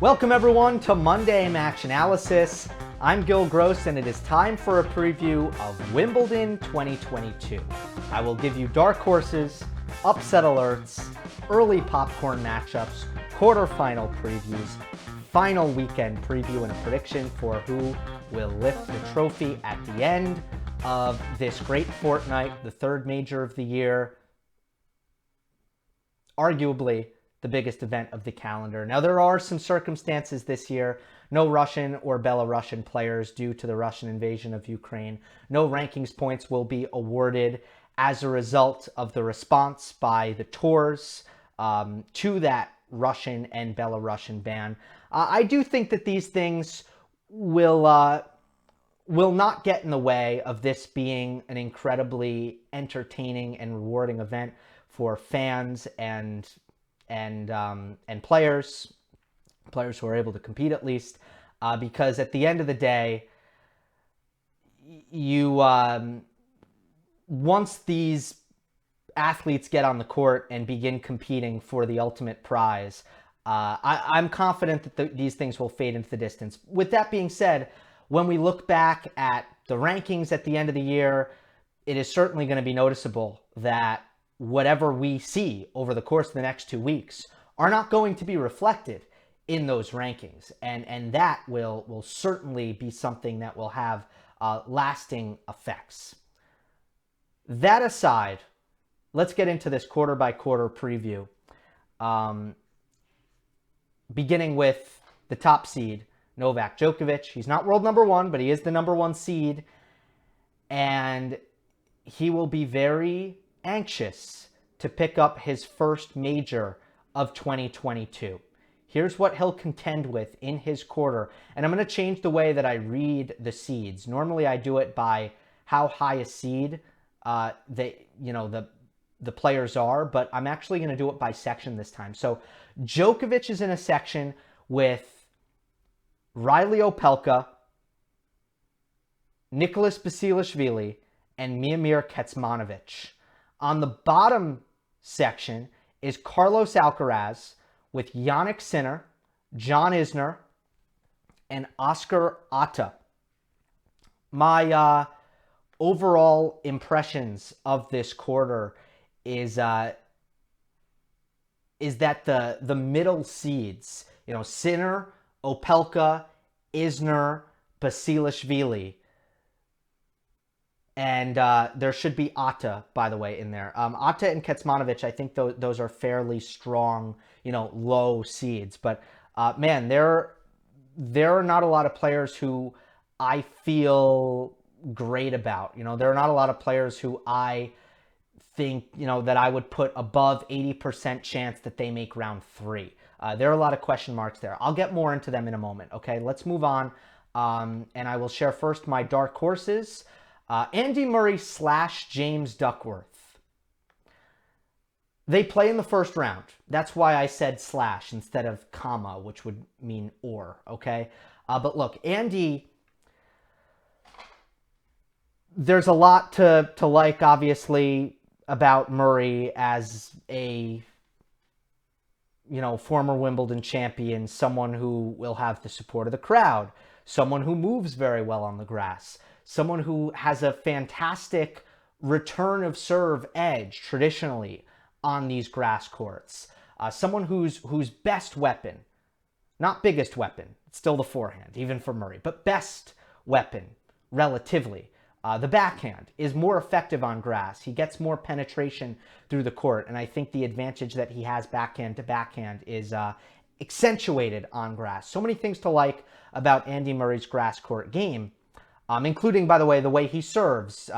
Welcome everyone to Monday Match Analysis. I'm Gill Gross and it is time for a preview of Wimbledon 2022. I will give you dark horses, upset alerts, early popcorn matchups, quarterfinal previews, final weekend preview, and a prediction for who will lift the trophy at the end of this great fortnight, the third major of the year, arguably the biggest event of the calendar. Now, there are some circumstances this year. No Russian or Belarusian players due to the Russian invasion of Ukraine. No rankings points will be awarded as a result of the response by the tours to that Russian and Belarusian ban. I do think that these things will not get in the way of this being an incredibly entertaining and rewarding event for fans and players who are able to compete at least, because at the end of the day, once these athletes get on the court and begin competing for the ultimate prize, I'm confident that these things will fade into the distance. With that being said, when we look back at the rankings at the end of the year, it is certainly going to be noticeable that whatever we see over the course of the next 2 weeks are not going to be reflected in those rankings. And that will certainly be something that will have lasting effects. That aside, let's get into this quarter by quarter preview. Beginning with the top seed, Novak Djokovic. He's not world number one, but he is the number one seed. And he will be very anxious to pick up his first major of 2022. Here's what he'll contend with in his quarter. And I'm going to change the way that I read the seeds. Normally I do it by how high a seed the players are, but I'm actually going to do it by section this time. So Djokovic is in a section with Riley Opelka, Nicholas Basilashvili, and Miomir Kecmanovic. On the bottom section is Carlos Alcaraz with Jannik Sinner, John Isner, and Oscar Otta. My overall impressions of this quarter is that the middle seeds, Sinner, Opelka, Isner, Basilashvili, and there should be Otta, by the way, in there. Otta and Kecmanovic, I think those are fairly strong, low seeds. But man, there are not a lot of players who I feel great about. There are not a lot of players who I think, that I would put above 80% chance that they make round 3. There are a lot of question marks there. I'll get more into them in a moment. Okay, let's move on. And I will share first my dark horses. Andy Murray / James Duckworth. They play in the first round. That's why I said / instead of comma, which would mean or, okay? But look, Andy, there's a lot to like, obviously, about Murray as a former Wimbledon champion, someone who will have the support of the crowd, someone who moves very well on the grass, someone who has a fantastic return of serve edge traditionally on these grass courts. Someone whose best weapon, not biggest weapon, it's still the forehand, even for Murray, but best weapon, relatively, the backhand, is more effective on grass. He gets more penetration through the court, and I think the advantage that he has backhand to backhand is accentuated on grass. So many things to like about Andy Murray's grass court game. Including, by the way he serves,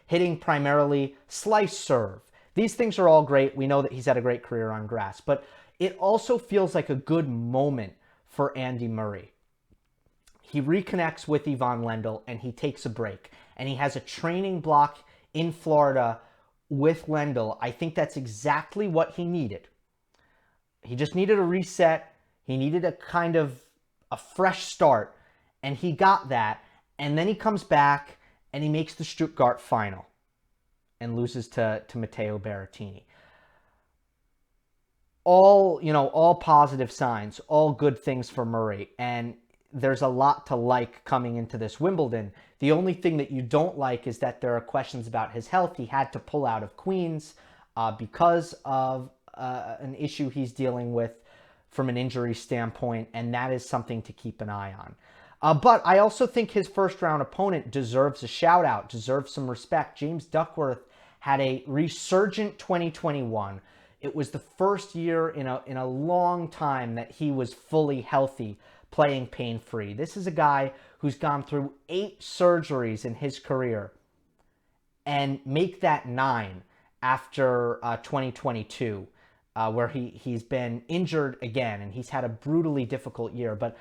hitting primarily slice serve. These things are all great. We know that he's had a great career on grass, but it also feels like a good moment for Andy Murray. He reconnects with Ivan Lendl and he takes a break. And he has a training block in Florida with Lendl. I think that's exactly what he needed. He just needed a reset. He needed a kind of a fresh start, and he got that. And then he comes back and he makes the Stuttgart final. and loses to Matteo Berrettini. all positive signs, all good things for Murray. And there's a lot to like coming into this Wimbledon. The only thing that you don't like is that there are questions about his health. He had to pull out of Queens because of an issue he's dealing with from an injury standpoint, and that is something to keep an eye on. But I also think his first round opponent deserves a shout out, deserves some respect. James Duckworth had a resurgent 2021. It was the first year in a long time that he was fully healthy, playing pain-free. This is a guy who's gone through 8 surgeries in his career and make that 9 after 2022, where he's been injured again, and he's had a brutally difficult year. But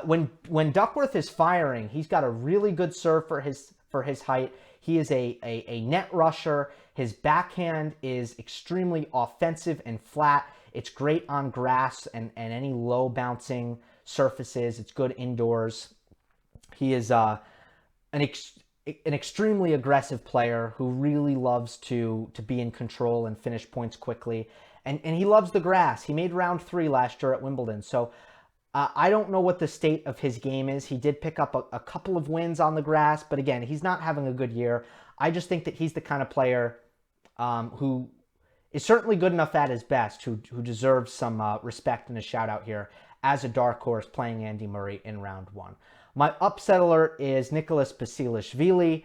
when Duckworth is firing, he's got a really good serve for his height. He is a net rusher. His backhand is extremely offensive and flat. It's great on grass and any low bouncing surfaces. It's good indoors. He is an extremely aggressive player who really loves to be in control and finish points quickly. And he loves the grass. He made round 3 last year at Wimbledon. So I don't know what the state of his game is. He did pick up a couple of wins on the grass, but again, he's not having a good year. I just think that he's the kind of player who is certainly good enough at his best, who deserves some respect and a shout out here as a dark horse playing Andy Murray in round 1. My upset alert is Nicholas Basilashvili.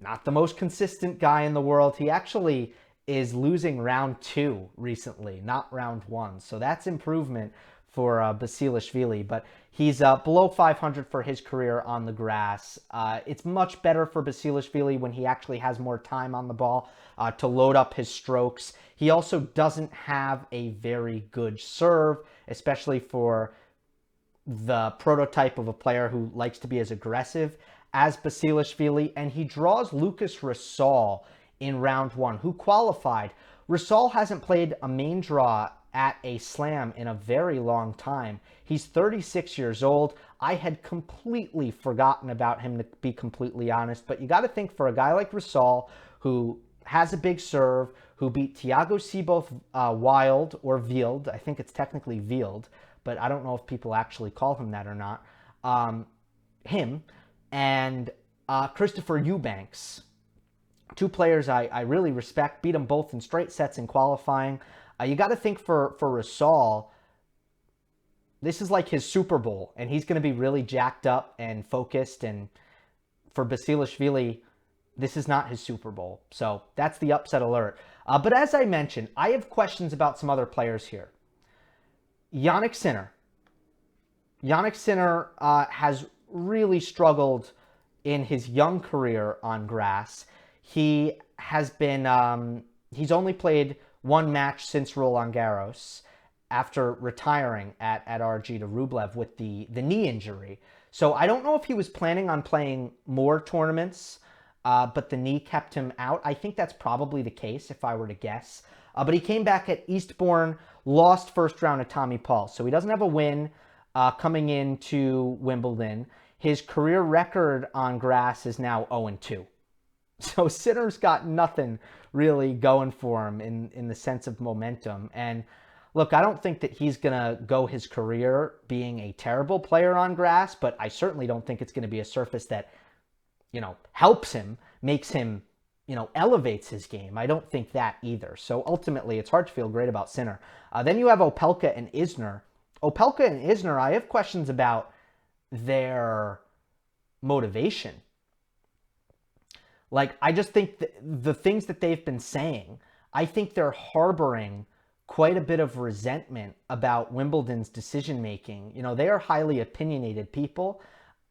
Not the most consistent guy in the world. He actually is losing round 2 recently, not round 1. So that's improvement for Basilashvili, but he's below 500 for his career on the grass. It's much better for Basilashvili when he actually has more time on the ball to load up his strokes. He also doesn't have a very good serve, especially for the prototype of a player who likes to be as aggressive as Basilashvili, and he draws Lucas Rosol in round 1, who qualified. Rosol hasn't played a main draw at a slam in a very long time. He's 36 years old. I had completely forgotten about him, to be completely honest, but you got to think, for a guy like Rosol, who has a big serve, who beat Thiago Seyboth Wild, or Wield, I think it's technically Wield, but I don't know if people actually call him that or not, him, and Christopher Eubanks, 2 players I really respect, beat them both in straight sets in qualifying. You got to think for Rosol, this is like his Super Bowl, and he's going to be really jacked up and focused. And for Basilashvili, this is not his Super Bowl. So that's the upset alert. But as I mentioned, I have questions about some other players here. Jannik Sinner. Jannik Sinner has really struggled in his young career on grass. He has been, he's only played 1 match since Roland Garros after retiring at RG to Rublev with the knee injury. So I don't know if he was planning on playing more tournaments, but the knee kept him out. I think that's probably the case if I were to guess. But he came back at Eastbourne, lost first round to Tommy Paul. So he doesn't have a win coming into Wimbledon. His career record on grass is now 0-2. So Sinner's got nothing really going for him in the sense of momentum. And look, I don't think that he's going to go his career being a terrible player on grass, but I certainly don't think it's going to be a surface that, helps him, makes him, elevates his game. I don't think that either. So ultimately, it's hard to feel great about Sinner. Then you have Opelka and Isner. Opelka and Isner, I have questions about their motivation. Like, I just think the things that they've been saying, I think they're harboring quite a bit of resentment about Wimbledon's decision-making. They are highly opinionated people,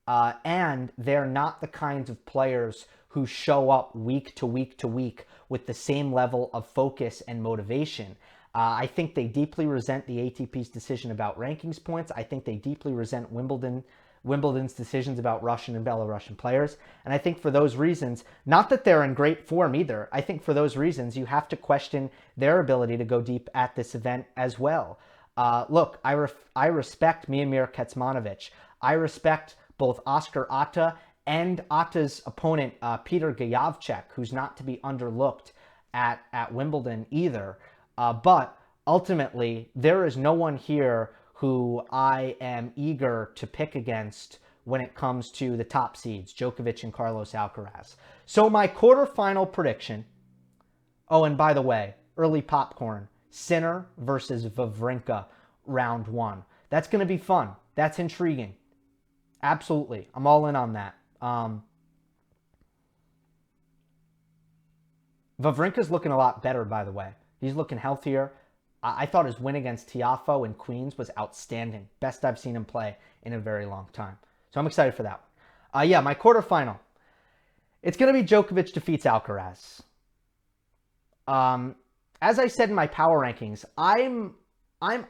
and they're not the kinds of players who show up week to week to week with the same level of focus and motivation. I think they deeply resent the ATP's decision about rankings points. I think they deeply resent Wimbledon's decisions about Russian and Belarusian players. And I think for those reasons, not that they're in great form either, I think for those reasons, you have to question their ability to go deep at this event as well. Look, I respect Miomir Kecmanovic. I respect both Oscar Otta and Otta's opponent, Peter Gajavcek, who's not to be underlooked at Wimbledon either. But ultimately, there is no one here who I am eager to pick against when it comes to the top seeds, Djokovic and Carlos Alcaraz. So my quarterfinal prediction, oh, and by the way, early popcorn, Sinner versus Wawrinka, round one. That's going to be fun. That's intriguing. Absolutely. I'm all in on that. Wawrinka's looking a lot better, by the way. He's looking healthier. I thought his win against Tiafoe in Queens was outstanding. Best I've seen him play in a very long time. So I'm excited for that one. Yeah, my quarterfinal. It's going to be Djokovic defeats Alcaraz. As I said in my power rankings, I'm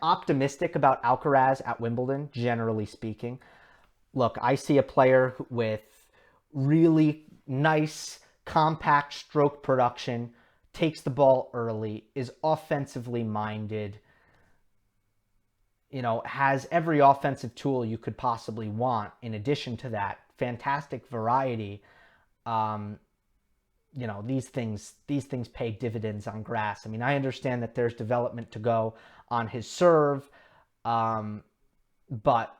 optimistic about Alcaraz at Wimbledon, generally speaking. Look, I see a player with really nice, compact stroke production, takes the ball early, is offensively minded, has every offensive tool you could possibly want. In addition to that, fantastic variety. These things pay dividends on grass. I mean, I understand that there's development to go on his serve, but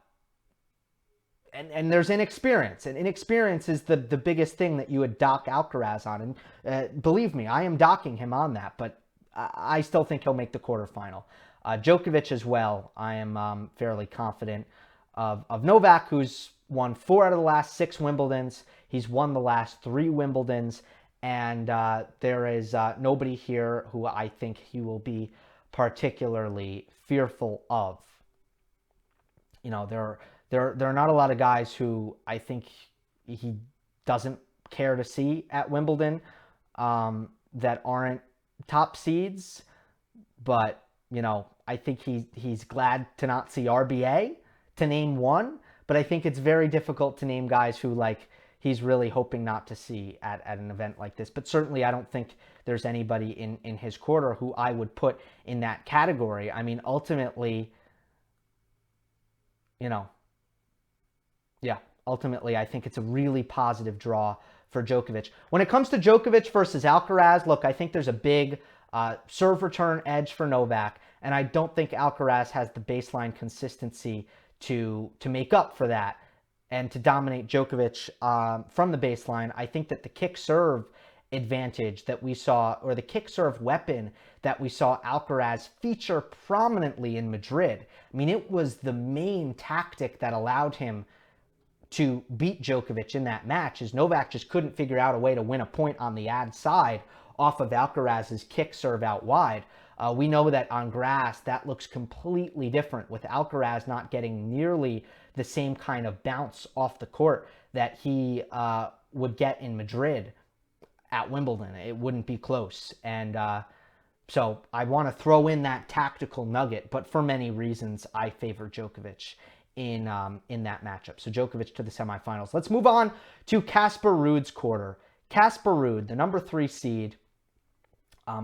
there's inexperience, and inexperience is the biggest thing that you would dock Alcaraz on. And believe me, I am docking him on that, but I still think he'll make the quarterfinal. Djokovic as well, I am fairly confident of Novak, who's won 4 out of the last 6 Wimbledons. He's won the last 3 Wimbledons, and there is nobody here who I think he will be particularly fearful of. There are not a lot of guys who I think he doesn't care to see at Wimbledon that aren't top seeds, but I think he's glad to not see RBA, to name one. But I think it's very difficult to name guys who he's really hoping not to see at an event like this. But certainly I don't think there's anybody in his quarter who I would put in that category. I mean, ultimately, ultimately I think it's a really positive draw for Djokovic. When it comes to Djokovic versus Alcaraz, look, I think there's a big serve return edge for Novak, and I don't think Alcaraz has the baseline consistency to make up for that and to dominate Djokovic from the baseline. I think that the kick serve advantage that we saw, or the kick serve weapon that we saw Alcaraz feature prominently in Madrid, I mean, it was the main tactic that allowed him to beat Djokovic in that match, is Novak just couldn't figure out a way to win a point on the ad side off of Alcaraz's kick serve out wide. We know that on grass, that looks completely different, with Alcaraz not getting nearly the same kind of bounce off the court that he would get in Madrid at Wimbledon. It wouldn't be close. And so I want to throw in that tactical nugget, but for many reasons, I favor Djokovic in that matchup. So Djokovic to the semifinals. Let's move on to Casper Ruud's quarter. Casper Ruud, the number 3 seed,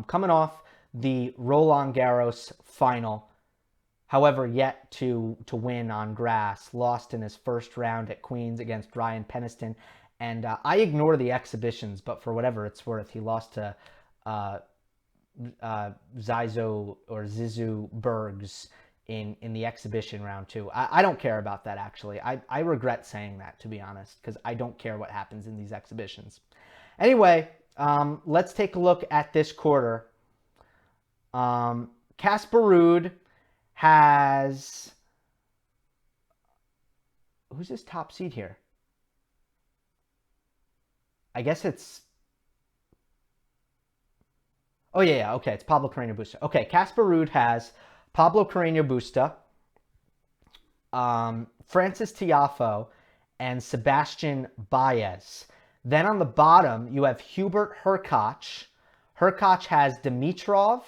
coming off the Roland Garros final, however, yet to win on grass, lost in his first round at Queens against Ryan Peniston. And I ignore the exhibitions, but for whatever it's worth, he lost to Zizou Bergs in the exhibition round 2. I don't care about that, actually. I regret saying that, to be honest, because I don't care what happens in these exhibitions. Anyway, let's take a look at this quarter. Casper Ruud has... Who's his top seed here? I guess it's... Oh, yeah, okay, it's Pablo Carreño Busta. Okay, Casper Ruud has Pablo Carreño Busta, Francis Tiafoe, and Sebastian Baez. Then on the bottom, you have Hubert Hurkacz. Hurkacz has Dimitrov,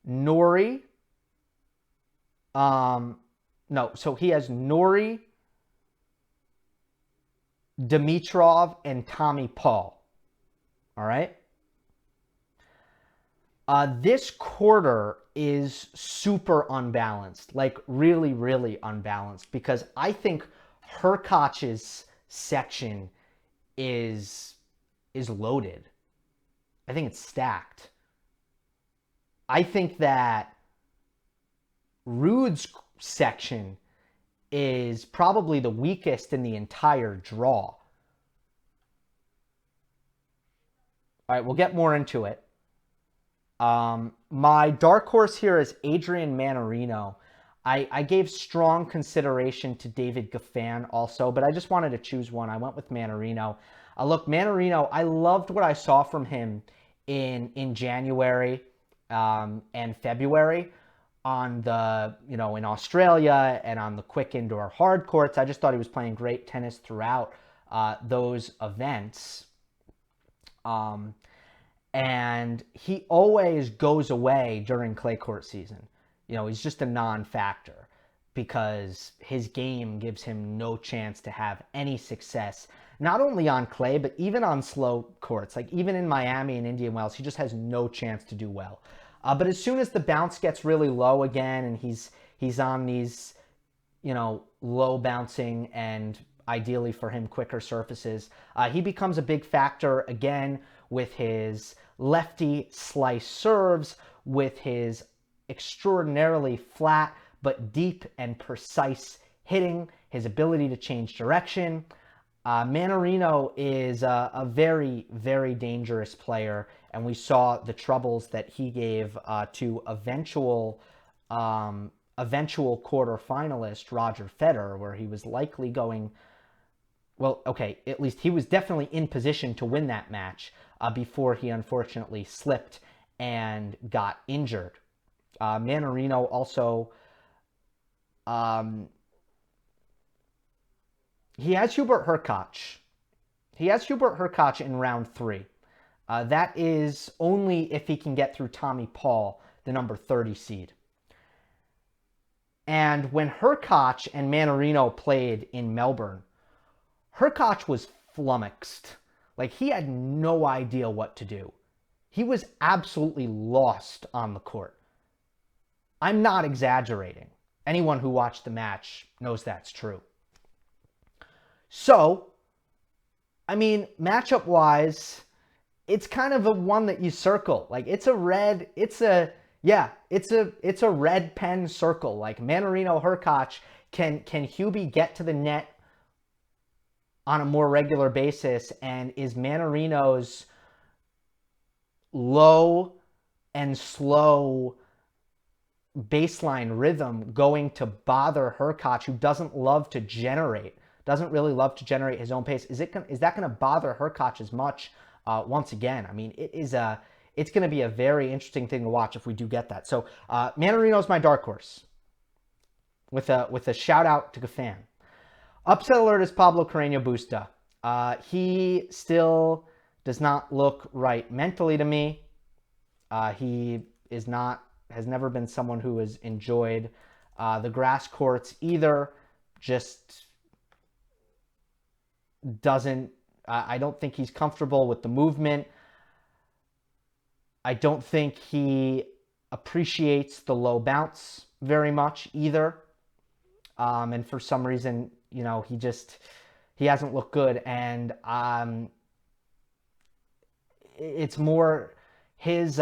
Norrie. So he has Norrie, Dimitrov, and Tommy Paul. All right? This quarter is super unbalanced, like really, really unbalanced, because I think Hurkacz's section is loaded. I think it's stacked. I think that Ruud's section is probably the weakest in the entire draw. All right, we'll get more into it. My dark horse here is Adrian Mannarino. I gave strong consideration to David Goffin also, but I just wanted to choose one. I went with Mannarino. Look, Mannarino, I loved what I saw from him in January and February on the, in Australia and on the quick indoor hard courts. I just thought he was playing great tennis throughout those events. And he always goes away during clay court season. He's just a non-factor because his game gives him no chance to have any success, not only on clay, but even on slow courts. Like even in Miami and Indian Wells, he just has no chance to do well. But as soon as the bounce gets really low again and he's on these, low bouncing and ideally for him quicker surfaces, he becomes a big factor again with his lefty slice serves, with his extraordinarily flat but deep and precise hitting, his ability to change direction. Mannarino is a very, very dangerous player, and we saw the troubles that he gave to eventual quarterfinalist Roger Federer, where he was likely going, well, okay, at least he was definitely in position to win that match before he unfortunately slipped and got injured. Mannarino also, he has Hubert Hurkacz. He has Hubert Hurkacz in round 3. That is only if he can get through Tommy Paul, the number 30 seed. And when Hurkacz and Mannarino played in Melbourne, Hurkacz was flummoxed. Like, he had no idea what to do. He was absolutely lost on the court. I'm not exaggerating. Anyone who watched the match knows that's true. So, I mean, matchup-wise, it's kind of a one that you circle. Like, it's a red pen circle. Like, Mannarino, Hurkacz, can Hubie get to the net on a more regular basis, and is Mannarino's low and slow baseline rhythm going to bother Hurkacz, who doesn't really love to generate his own pace? Is that going to bother Hurkacz as much? Once again, I mean, it's going to be a very interesting thing to watch if we do get that. So Mannarino's my dark horse, with a shout out to Goffin. Upset alert is Pablo Carreño Busta. He still does not look right mentally to me. He has never been someone who has enjoyed the grass courts either. Just doesn't. I don't think he's comfortable with the movement. I don't think he appreciates the low bounce very much either. And for some reason, he hasn't looked good. And it's more his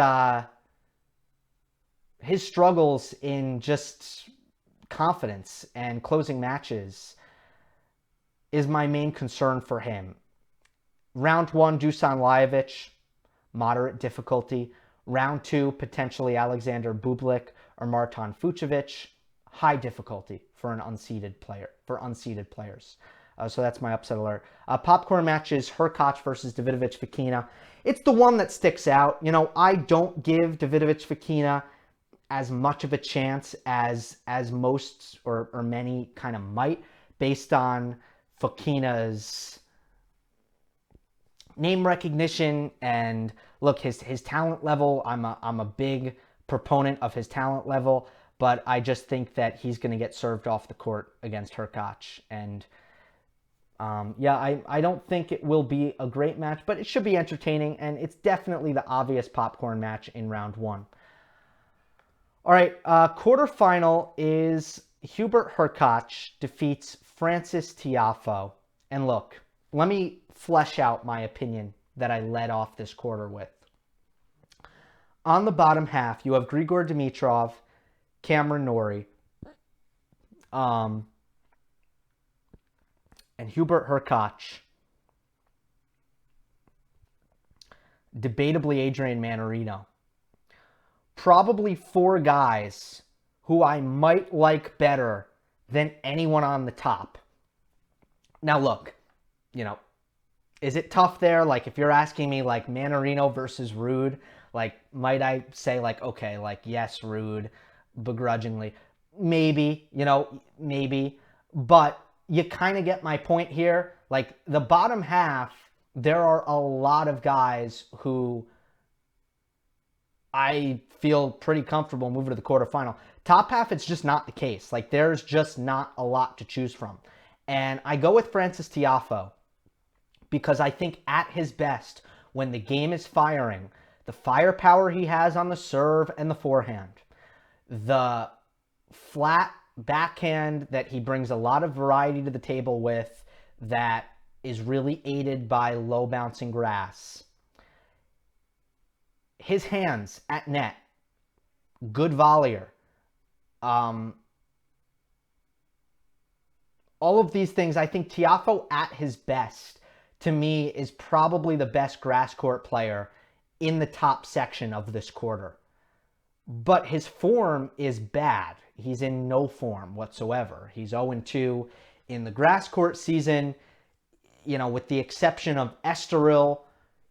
struggles in just confidence and closing matches is my main concern for him. Round 1, Dusan Lajovic, moderate difficulty. Round 2, potentially Alexander Bublik or Marton Fucsovics, high difficulty for unseeded players. So that's my upset alert. Popcorn match is Hurkacz versus Davidovich Fokina. It's the one that sticks out. I don't give Davidovich Fokina as much of a chance as most or many kind of might, based on Fokina's name recognition and look, his talent level. I'm a big proponent of his talent level, but I just think that he's going to get served off the court against Hurkacz. And I don't think it will be a great match, but it should be entertaining, and it's definitely the obvious popcorn match in round 1. All right, quarterfinal is Hubert Hurkacz defeats Francis Tiafoe. And look, let me flesh out my opinion that I led off this quarter with. On the bottom half, you have Grigor Dimitrov, Cameron Norrie, and Hubert Hurkacz. Debatably Adrian Mannarino. Probably 4 guys who I might like better than anyone on the top. Now look, is it tough there? Like, if you're asking me, like, Mannarino versus Ruud, like, might I say, like, okay, like, yes, Ruud, begrudgingly. Maybe, maybe. But you kind of get my point here. Like, the bottom half, there are a lot of guys who I feel pretty comfortable moving to the quarterfinal. Top half, it's just not the case. Like, there's just not a lot to choose from. And I go with Frances Tiafoe because I think at his best, when the game is firing, the firepower he has on the serve and the forehand, the flat backhand that he brings a lot of variety to the table with, that is really aided by low bouncing grass. His hands at net, good volleyer. All of these things, I think Tiafoe at his best, to me, is probably the best grass court player in the top section of this quarter. But his form is bad. He's in no form whatsoever. He's 0-2 in the grass court season. With the exception of Estoril,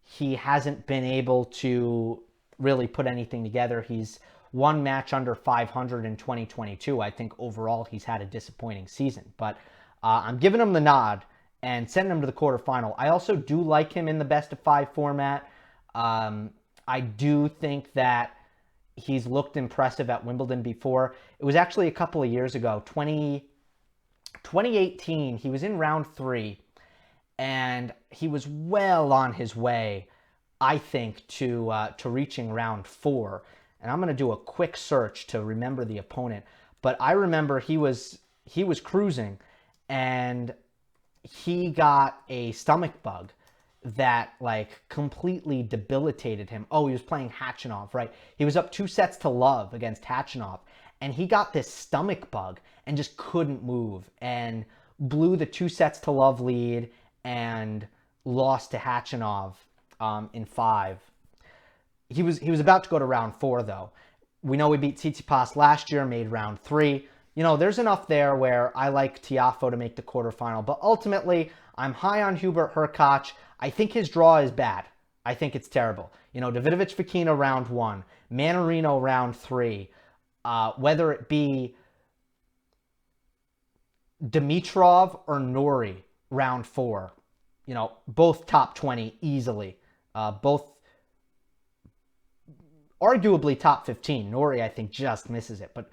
he hasn't been able to really put anything together. He's one match under 500 in 2022. I think overall he's had a disappointing season. But I'm giving him the nod and sending him to the quarterfinal. I also do like him in the best-of-5 format. I do think that he's looked impressive at Wimbledon before. It was actually a couple of years ago, 2018, he was in round 3, and he was well on his way, I think, to reaching round 4. And I'm going to do a quick search to remember the opponent. But I remember he was cruising, and he got a stomach bug that, like, completely debilitated him. Oh, he was playing Khachanov, right? He was up 2-0 against Khachanov, and he got this stomach bug and just couldn't move and blew the 2-0 lead and lost to Khachanov in 5. He was about to go to round 4, though. We know we beat Tsitsipas last year, made round 3. There's enough there where I like Tiafoe to make the quarterfinal. But ultimately, I'm high on Hubert Hurkacz. I think his draw is bad. I think it's terrible. Davidovich-Fokina round 1, Mannarino round 3, whether it be Dimitrov or Norrie round 4, both top 20 easily. Both arguably top 15. Norrie, I think, just misses it. But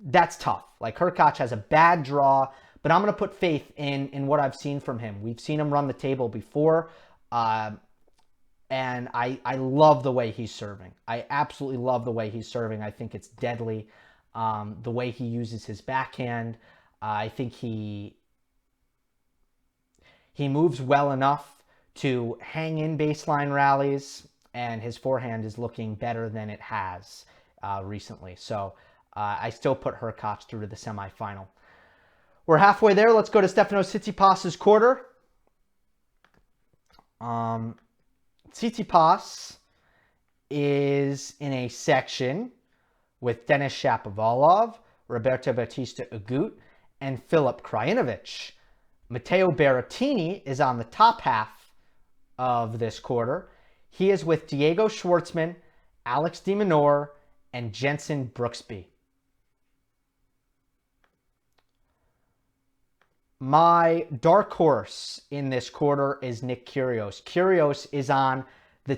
that's tough. Like, Hurkacz has a bad draw, but I'm going to put faith in what I've seen from him. We've seen him run the table before, and I love the way he's serving. I absolutely love the way he's serving. I think it's deadly. The way he uses his backhand, I think he moves well enough to hang in baseline rallies, and his forehand is looking better than it has recently. So I still put Hurkacz through to the semifinal. We're halfway there. Let's go to Stefanos Tsitsipas' quarter. Tsitsipas is in a section with Denis Shapovalov, Roberto Bautista Agut, and Filip Krajinovic. Matteo Berrettini is on the top half of this quarter. He is with Diego Schwartzman, Alex de Minaur, and Jenson Brooksby. My dark horse in this quarter is Nick Kyrgios. Kyrgios is in the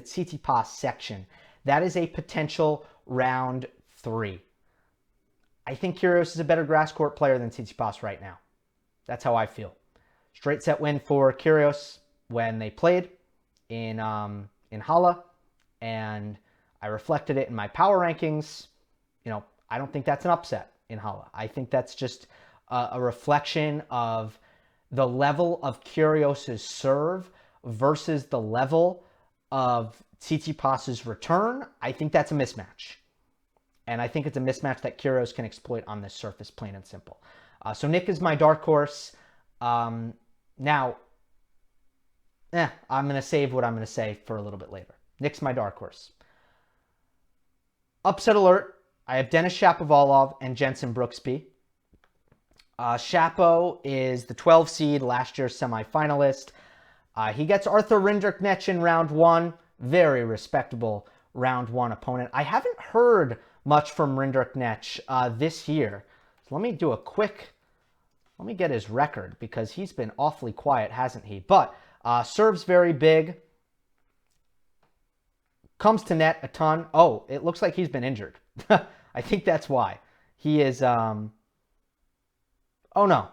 Tsitsipas section. That is a potential round 3. I think Kyrgios is a better grass court player than Tsitsipas right now. That's how I feel. Straight set win for Kyrgios when they played in Halle, and I reflected it in my power rankings. I don't think that's an upset in Halle. I think that's just a reflection of the level of Kyrgios' serve versus the level of Tsitsipas's return, I think that's a mismatch. And I think it's a mismatch that Kyrgios can exploit on this surface, plain and simple. So Nick is my dark horse. Now, I'm going to save what I'm going to say for a little bit later. Nick's my dark horse. Upset alert. I have Denis Shapovalov and Jenson Brooksby. Shapo is the 12 seed, last year's semifinalist. He gets Arthur Rinderknech in round one. Very respectable round one opponent. I haven't heard much from Rinderknech this year. So let me do a quick, let me get his record because he's been awfully quiet, hasn't he? But serves very big. Comes to net a ton. Oh, it looks like he's been injured. I think that's why. He is, oh no.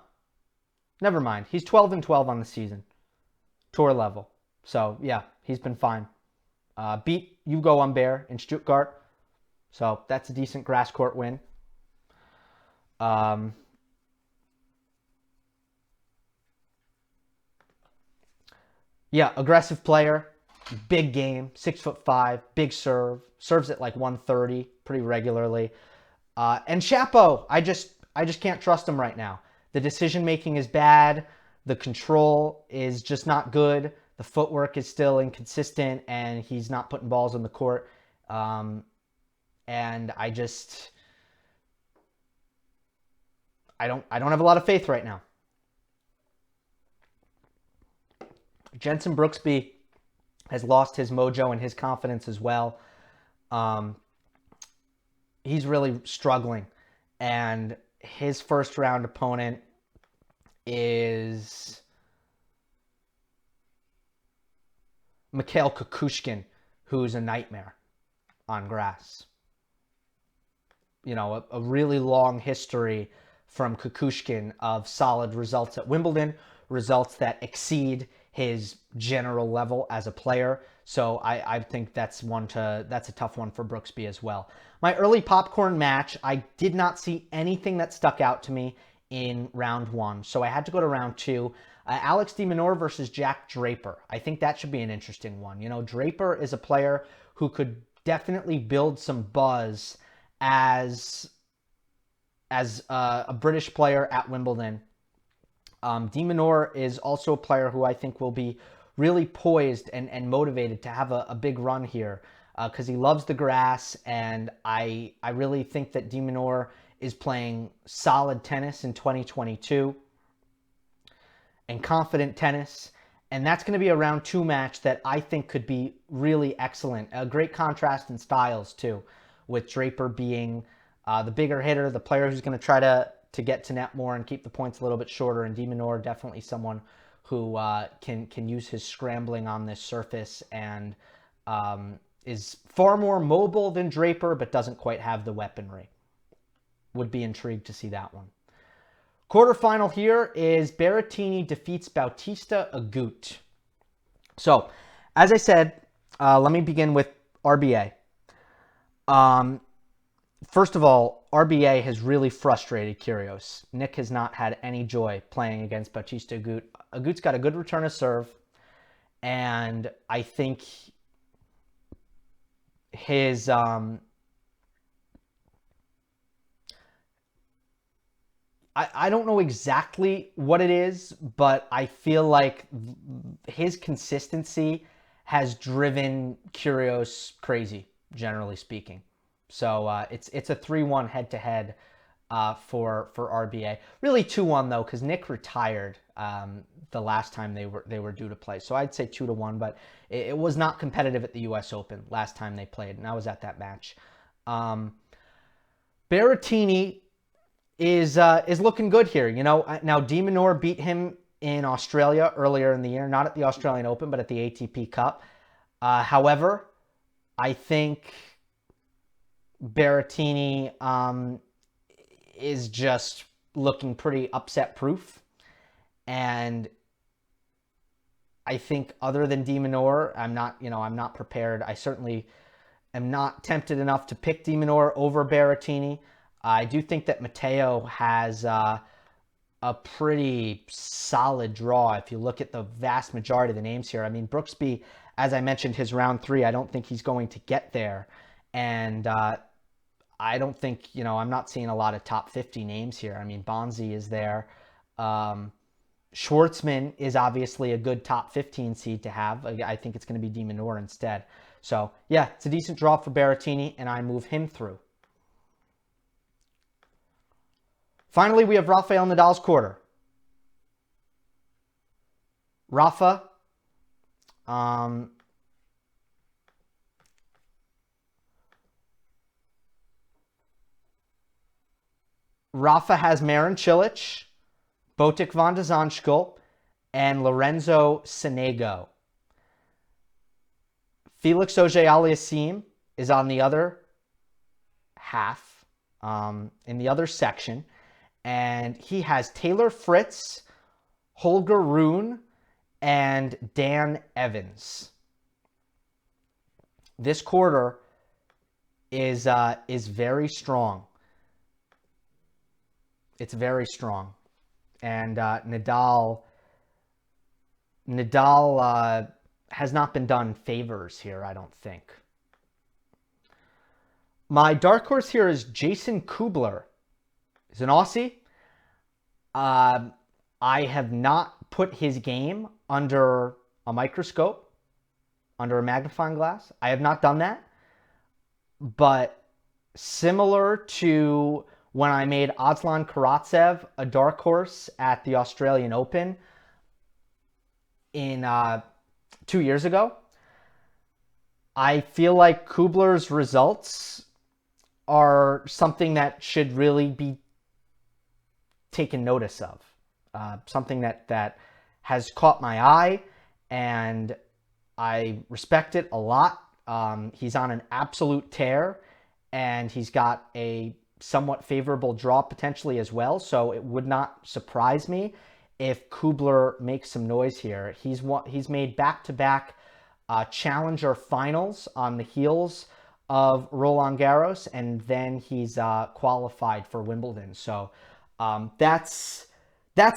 Never mind. He's 12-12 on the season. Tour level. So, yeah, he's been fine. Beat Hugo Humbert in Stuttgart. So, that's a decent grass court win. Yeah, aggressive player. Big game. 6'5", big serve. Serves at like 130 pretty regularly. And Shapo, I just can't trust him right now. The decision making is bad. The control is just not good. The footwork is still inconsistent, and he's not putting balls on the court. And I don't have a lot of faith right now. Jenson Brooksby has lost his mojo and his confidence as well. He's really struggling, and his first round opponent is Mikhail Kukushkin, who's a nightmare on grass. You know, a really long history from Kukushkin of solid results at Wimbledon, results that exceed his general level as a player. So I think that's a tough one for Brooksby as well. My early popcorn match, I did not see anything that stuck out to me in round one. So I had to go to round two. Alex de Minaur versus Jack Draper. I think that should be an interesting one. You know, Draper is a player who could definitely build some buzz as a British player at Wimbledon. De Minaur is also a player who I think will be really poised and motivated to have a big run here because he loves the grass, and I really think that de Minaur is playing solid tennis in 2022 and confident tennis, and that's going to be a round two match that I think could be really excellent. A great contrast in styles too, with Draper being the bigger hitter, the player who's going to try to get to net more and keep the points a little bit shorter, and de Minaur definitely someone who can use his scrambling on this surface and is far more mobile than Draper, but doesn't quite have the weaponry. Would be intrigued to see that one. Quarterfinal here is Berrettini defeats Bautista Agut. So, as I said, let me begin with RBA. First of all, RBA has really frustrated Kyrgios. Nick has not had any joy playing against Bautista Agut. Agut's got a good return of serve, and I think his I don't know exactly what it is, but I feel like his consistency has driven Kyrgios crazy, generally speaking. So it's a 3-1 head-to-head for RBA. Really 2-1 though, because Nick retired the last time they were due to play. So I'd say 2-1, but it was not competitive at the U.S. Open last time they played, and I was at that match. Berrettini is looking good here. You know, now de Minaur beat him in Australia earlier in the year, not at the Australian Open, but at the ATP Cup. However, I think Berrettini is just looking pretty upset proof, and I think other than de Minaur, I'm not prepared. I certainly am not tempted enough to pick de Minaur over Berrettini. I do think that Matteo has a pretty solid draw if you look at the vast majority of the names here. I mean, Brooksby as I mentioned, his round 3, I don't think he's going to get there. And I don't think, I'm not seeing a lot of top 50 names here. I mean, Bonzi is there. Schwartzman is obviously a good top 15 seed to have. I think it's going to be De Minaur instead. So, yeah, it's a decent draw for Berrettini, and I move him through. Finally, we have Rafael Nadal's quarter. Rafa, Rafa has Marin Cilic, Botic van de Zandschulp, and Lorenzo Sonego. Felix Auger-Aliassime is on the other half, in the other section, and he has Taylor Fritz, Holger Rune, and Dan Evans. This quarter is very strong. It's very strong, and Nadal has not been done favors here, I don't think. My dark horse here is Jason Kubler. He's an Aussie. I have not put his game under a microscope, under a magnifying glass. I have not done that. But similar to when I made Aslan Karatsev a dark horse at the Australian Open in 2 years ago, I feel like Kubler's results are something that should really be taken notice of. Something that has caught my eye, and I respect it a lot. He's on an absolute tear, and he's got a somewhat favorable draw potentially as well, so it would not surprise me if Kubler makes some noise here. He's made back-to-back challenger finals on the heels of Roland Garros, and then he's qualified for Wimbledon. So that's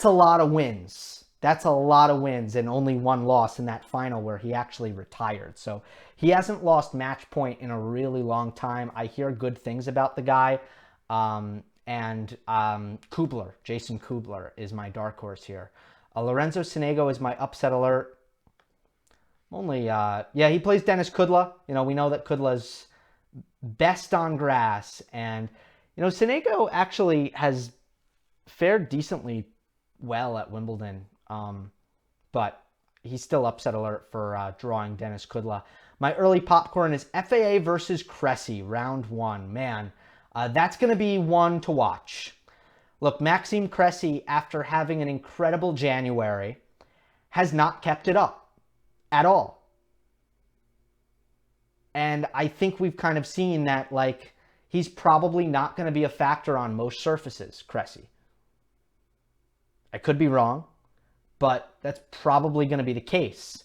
a lot of wins. That's a lot of wins and only one loss in that final where he actually retired. So he hasn't lost match point in a really long time. I hear good things about the guy. Kubler, Jason Kubler, is my dark horse here. Lorenzo Sonego is my upset alert. He plays Denis Kudla. We know that Kudla's best on grass. And, Sonego actually has fared decently well at Wimbledon. But he's still upset alert for drawing Denis Kudla. My early popcorn is FAA versus Cressy, round 1. Man, that's going to be one to watch. Look, Maxime Cressy, after having an incredible January, has not kept it up at all. And I think we've kind of seen that, he's probably not going to be a factor on most surfaces, Cressy. I could be wrong, but that's probably going to be the case.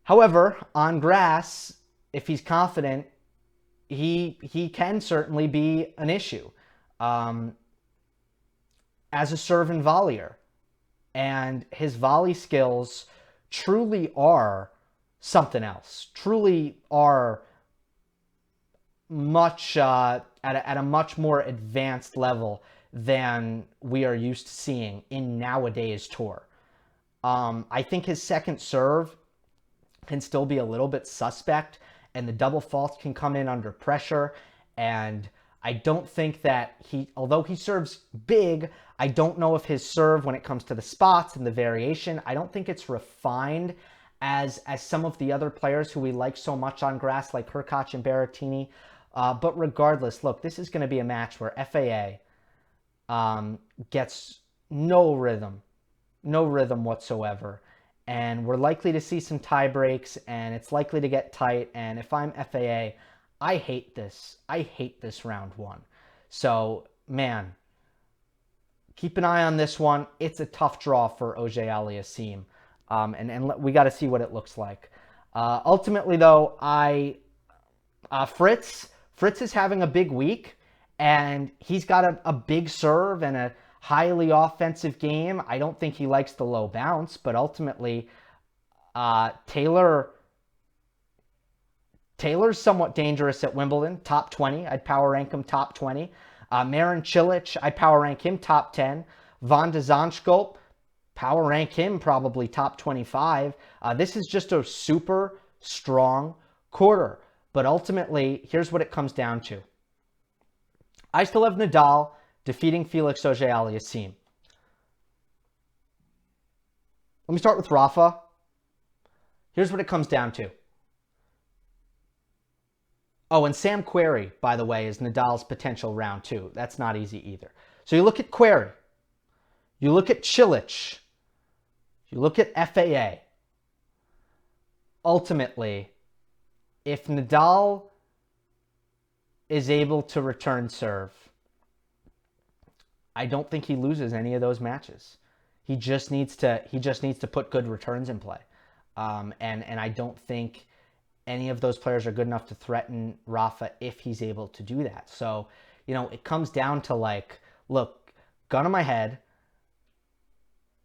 However, on grass, if he's confident, he can certainly be an issue as a serve and volleyer. And his volley skills truly are something else, truly are much at a much more advanced level than we are used to seeing in nowadays tour. I think his second serve can still be a little bit suspect, and the double fault can come in under pressure. And I don't think that although he serves big, I don't know if his serve, when it comes to the spots and the variation, I don't think it's refined as some of the other players who we like so much on grass, like Hurkacz and Berrettini. But regardless, look, this is going to be a match where FAA gets no rhythm whatsoever. And we're likely to see some tie breaks, and it's likely to get tight. And if I'm FAA, I hate this. I hate this round 1. So, man, keep an eye on this one. It's a tough draw for Auger-Aliassime. And we got to see what it looks like. Ultimately, though, Fritz is having a big week, and he's got a big serve and a highly offensive game. I don't think he likes the low bounce, but ultimately, Taylor Taylor's somewhat dangerous at Wimbledon, top 20. I'd power rank him top 20. Marin Cilic, I'd power rank him top 10. Van de Zandschulp, power rank him probably top 25. This is just a super strong quarter. But ultimately, here's what it comes down to. I still have Nadal defeating Felix Auger-Aliassime. Let me start with Rafa. Here's what it comes down to. Oh, and Sam Querrey, by the way, is Nadal's potential round 2. That's not easy either. So you look at Querrey. You look at Cilic. You look at FAA. Ultimately, if Nadal is able to return serve, I don't think he loses any of those matches. He just needs to put good returns in play. And I don't think any of those players are good enough to threaten Rafa if he's able to do that. So, it comes down to look, gun on my head,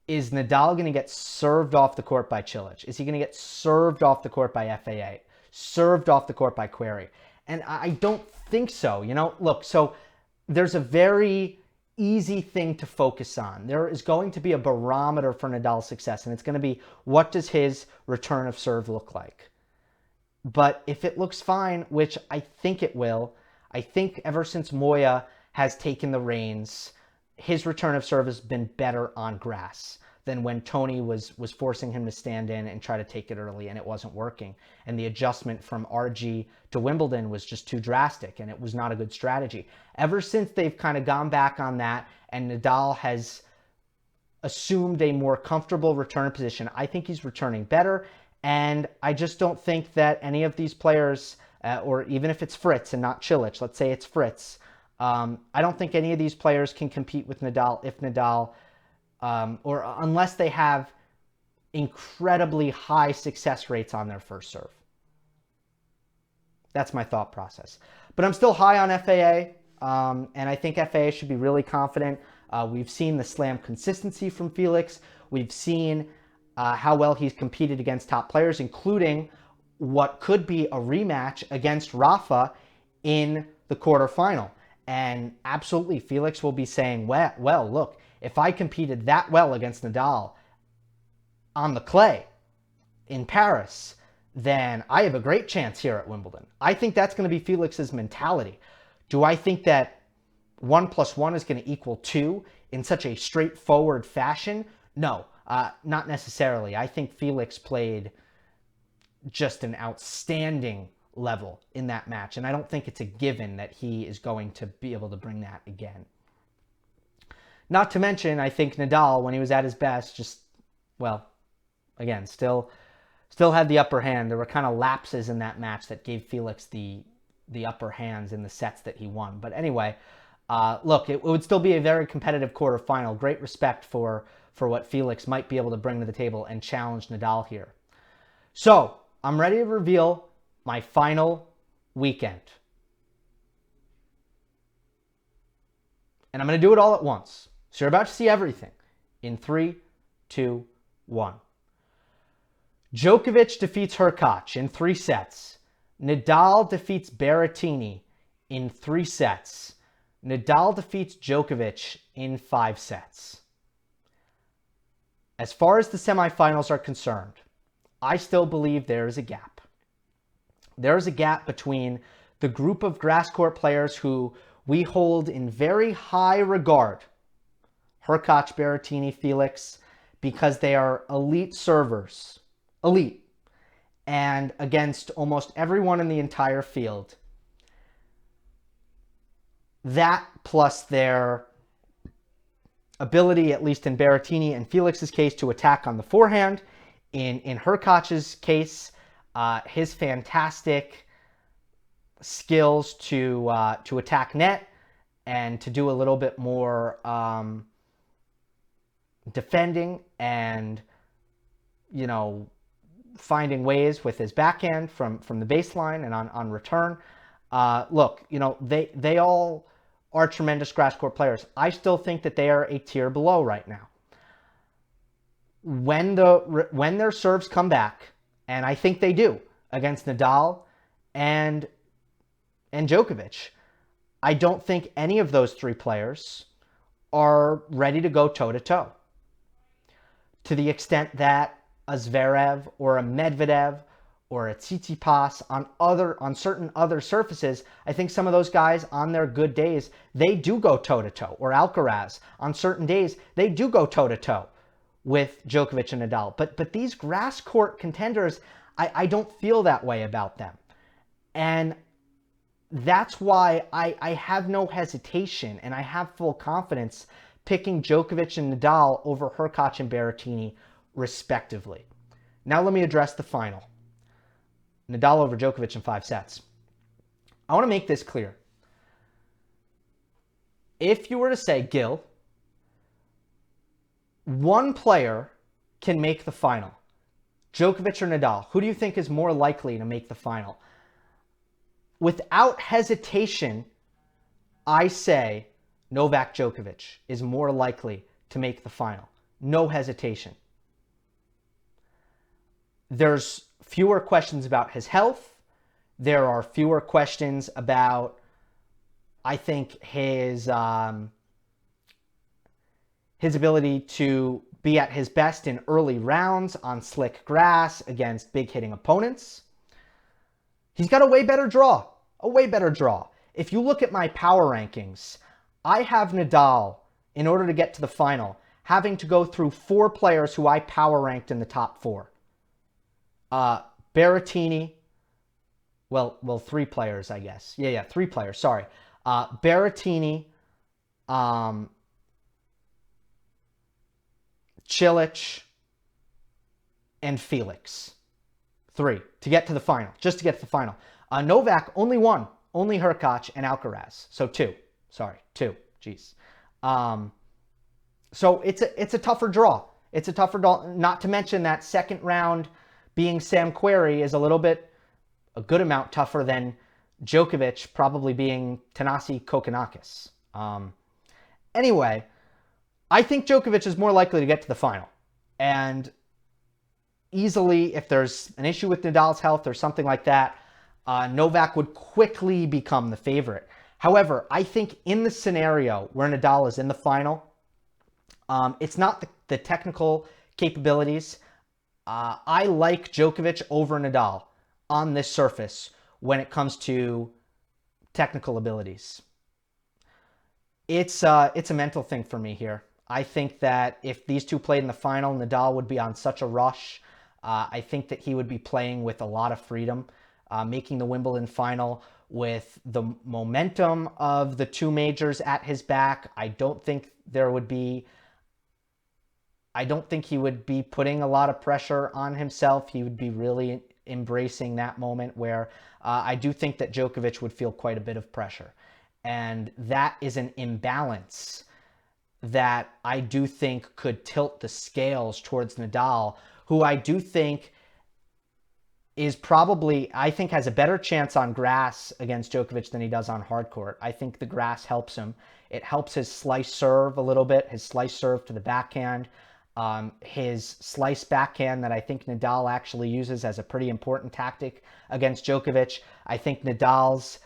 is Nadal going to get served off the court by Cilic? Is he going to get served off the court by FAA? Served off the court by Querrey? And I don't think so. Look, so there's a very easy thing to focus on. There is going to be a barometer for Nadal's success, and it's going to be, what does his return of serve look like? But if it looks fine, which I think it will, I think ever since Moya has taken the reins, his return of serve has been better on grass than when Tony was forcing him to stand in and try to take it early, and it wasn't working. And the adjustment from RG to Wimbledon was just too drastic, and it was not a good strategy. Ever since they've kind of gone back on that, and Nadal has assumed a more comfortable return position, I think he's returning better, and I just don't think that any of these players, or even if it's Fritz and not Cilic, let's say it's Fritz, I don't think any of these players can compete with Nadal if Nadal, or unless they have incredibly high success rates on their first serve. That's my thought process. But I'm still high on FAA, and I think FAA should be really confident. We've seen the slam consistency from Felix. We've seen how well he's competed against top players, including what could be a rematch against Rafa in the quarterfinal. And absolutely, Felix will be saying, well, look, if I competed that well against Nadal on the clay in Paris, then I have a great chance here at Wimbledon. I think that's going to be Felix's mentality. Do I think that 1 + 1 is going to equal 2 in such a straightforward fashion? No, not necessarily. I think Felix played just an outstanding level in that match, and I don't think it's a given that he is going to be able to bring that again. Not to mention, I think Nadal, when he was at his best, just, well, again, still had the upper hand. There were kind of lapses in that match that gave Felix the upper hands in the sets that he won. But anyway, look, it would still be a very competitive quarterfinal. Great respect for what Felix might be able to bring to the table and challenge Nadal here. So, I'm ready to reveal my final weekend. And I'm going to do it all at once. So you're about to see everything in 3, 2, 1. Djokovic defeats Hurkacz in 3 sets. Nadal defeats Berrettini in 3 sets. Nadal defeats Djokovic in 5 sets. As far as the semifinals are concerned, I still believe there is a gap. There is a gap between the group of grass court players who we hold in very high regard, Hurkacz, Berrettini, Felix, because they are elite servers. Elite. And against almost everyone in the entire field. That plus their ability, at least in Berrettini and Felix's case, to attack on the forehand. In Hurkacz's case, his fantastic skills to attack net and to do a little bit more defending and, finding ways with his backhand from the baseline and on return. Look, they all are tremendous grass court players. I still think that they are a tier below right now. When their serves come back, and I think they do, against Nadal and Djokovic. I don't think any of those three players are ready to go toe-to-toe. To the extent that a Zverev or a Medvedev or a Tsitsipas on certain other surfaces, I think some of those guys on their good days, they do go toe-to-toe. Or Alcaraz, on certain days, they do go toe-to-toe with Djokovic and Nadal. But these grass court contenders, I don't feel that way about them. And that's why I have no hesitation and I have full confidence picking Djokovic and Nadal over Hurkacz and Berrettini, respectively. Now let me address the final. Nadal over Djokovic in 5 sets. I want to make this clear. If you were to say, Gill, one player can make the final, Djokovic or Nadal, who do you think is more likely to make the final? Without hesitation, I say Novak Djokovic is more likely to make the final. No hesitation. There's fewer questions about his health. There are fewer questions about, I think, his ability to be at his best in early rounds on slick grass against big hitting opponents. He's got a way better draw. If you look at my power rankings, I have Nadal, in order to get to the final, having to go through 4 players who I power ranked in the top 4. Berrettini, well, 3 players, I guess. Yeah, 3 players, sorry. Berrettini, Cilic, and Felix. 3 to get to the final, just to get to the final. Novak, only 1, only Hurkacz and Alcaraz. So 2, geez. So it's a tougher draw. It's a tougher draw, not to mention that second round being Sam Querrey is a good amount tougher than Djokovic probably being Thanasi Kokkinakis. Anyway, I think Djokovic is more likely to get to the final. And easily, if there's an issue with Nadal's health or something like that, Novak would quickly become the favorite. However, I think in the scenario where Nadal is in the final, it's not the technical capabilities. I like Djokovic over Nadal on this surface when it comes to technical abilities. It's a mental thing for me here. I think that if these two played in the final, Nadal would be on such a rush. I think that he would be playing with a lot of freedom, making the Wimbledon final with the momentum of the 2 majors at his back. I don't think he would be putting a lot of pressure on himself. He would be really embracing that moment where I do think that Djokovic would feel quite a bit of pressure. And that is an imbalance that I do think could tilt the scales towards Nadal, who I do think is probably, I think has a better chance on grass against Djokovic than he does on hard court. I think the grass helps him. It helps his slice serve a little bit, his slice serve to the backhand, his slice backhand that I think Nadal actually uses as a pretty important tactic against Djokovic. I think Nadal's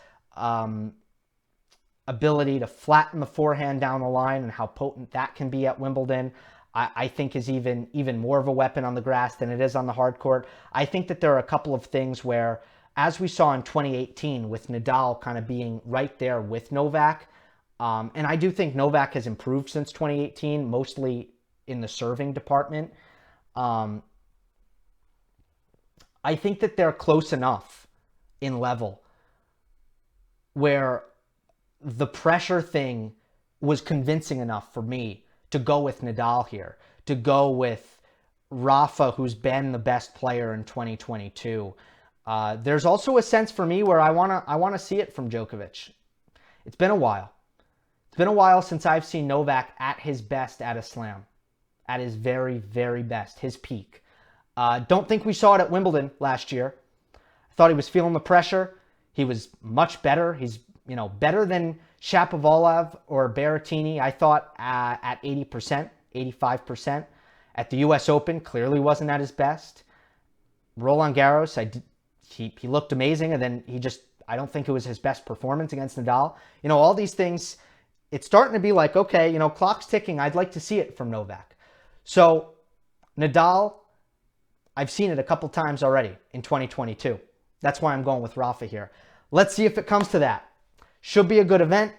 ability to flatten the forehand down the line and how potent that can be at Wimbledon, I think is even more of a weapon on the grass than it is on the hard court. I think that there are a couple of things where, as we saw in 2018 with Nadal kind of being right there with Novak, and I do think Novak has improved since 2018, mostly in the serving department. I think that they're close enough in level where the pressure thing was convincing enough for me to go with Nadal here, to go with Rafa, who's been the best player in 2022. There's also a sense for me where I want to see it from Djokovic. It's been a while. It's been a while since I've seen Novak at his best at a slam, at his very, very best, his peak. Don't think we saw it at Wimbledon last year. I thought he was feeling the pressure. He was much better. He's better than Shapovalov or Berrettini, I thought, at 80%, 85%. At the U.S. Open, clearly wasn't at his best. Roland Garros, I he looked amazing, and then I don't think it was his best performance against Nadal. All these things, it's starting to be like, okay, clock's ticking. I'd like to see it from Novak. So Nadal, I've seen it a couple times already in 2022. That's why I'm going with Rafa here. Let's see if it comes to that. Should be a good event.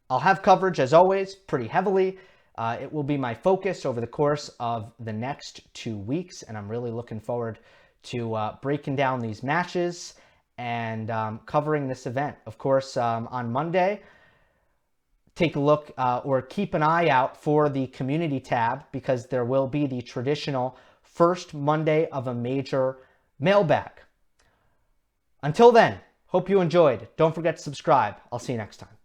I'll have coverage, as always, pretty heavily. It will be my focus over the course of the next 2 weeks, and I'm really looking forward to breaking down these matches and covering this event. Of course, on Monday, take a look or keep an eye out for the community tab, because there will be the traditional first Monday of a major mailbag. Until then, hope you enjoyed. Don't forget to subscribe. I'll see you next time.